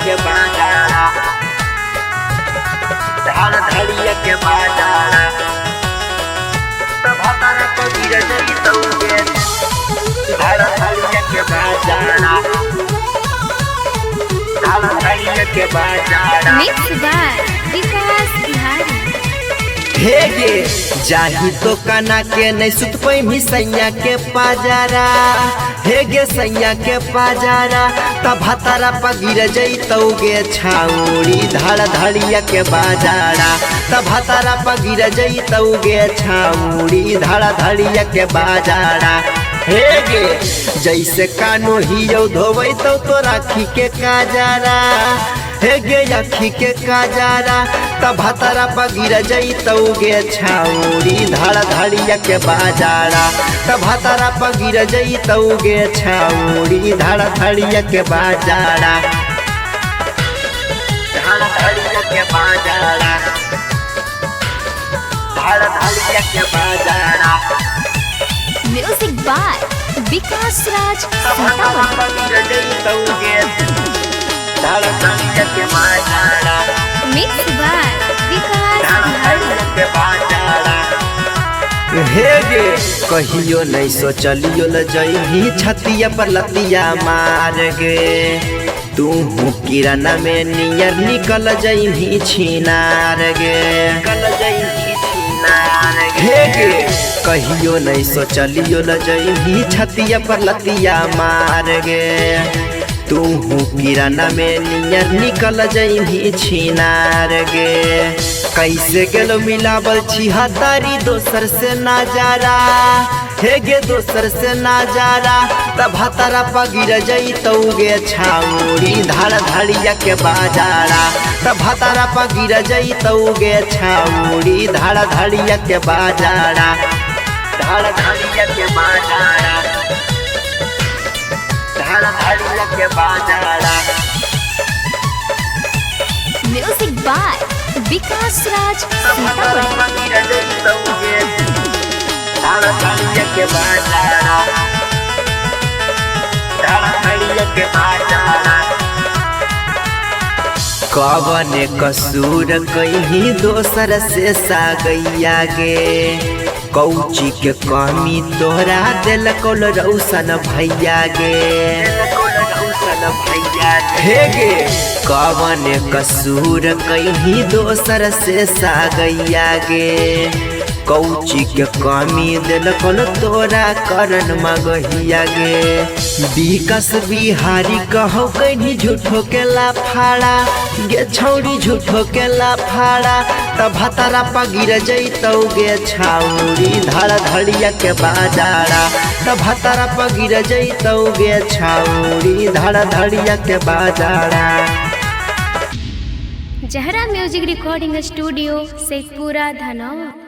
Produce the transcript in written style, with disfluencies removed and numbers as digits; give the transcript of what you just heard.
के बाजारा धान धड़िया के बाजारा तब हमारा कबीर जई तौगे धान धड़िया के बाजारा धान धड़िया के बाजारा मिक्स बाय विकास बिहारी। हे गे जाही तो काना के नहीं सुत पैमी सैया के पाजारा हे गे सैया के पाजारा तब हतारा पगिर जैतौगे छाउड़ी धड़ धड़िया के बाजारा तब हतारा पगिर जैतौगे छाउड़ी धड़ धड़िया के बाजारा हे गे जैसे कानो हियो धोबै तो राखी के काजारा हे गे अखी के काजारा तब हतारा पगिर जैतौगे छाउड़ी धड़ धड़िया के बाजारा तब हतारा पगिर जैतौगे छाउड़ी धड़ धड़िया के बाजारा धड़ धड़िया के बाजारा धड़ धड़िया के बाजारा म्यूजिक बाय विकास राज तब हतारा पगिर जैतौगे धड़ धड़िया के बाजारा मिक्स बाय विकास बिहारी। हे गे कहियो नहीं सोचलियो ल जइही छतिया पर लतिया मार गे तू किराना में नियर निकल जइही छिनार गे हे गे कहियो नहीं सोचलियो ल जइही छतिया पर लतिया मार गे तू किराना में नियर निकल जइही छिनार गे कैसे गेलो मिलावल छी हतारी दोसर से नजारा हे गे दोसर से नजारा तब हतारा पगिर जैतौगे छाउड़ी धड़ धड़िया के बाजारा तब हतारा पगिर जैतौगे छाउड़ी धड़ धड़िया के बाजारा धड़ धड़िया के बाजारा धड़ धड़िया के बाजारा म्यूजिक बाय विकास राज कवने कसूर कहीं दोसर से सागैया गे कौची के कमी तोरा दिल कोल रौशन भैया गे हे गे कवने कसूर कहीं दोसर से सागैया गे कौची के कमी दिल कोल तोरा करन मगहिया गे विकास बिहारी कहो कहीं झूठो के लाफाड़ा गे छौड़ी झूठो के लाफाड़ा तब हतारा पगिर जैतौगे छाउड़ी धड़ धड़िया के बाजारा तब हतारा पगिर जैतौगे छाउड़ी धड़ धड़िया के बाजारा। जहरा music recording studio Sheikhpura Dhanaur.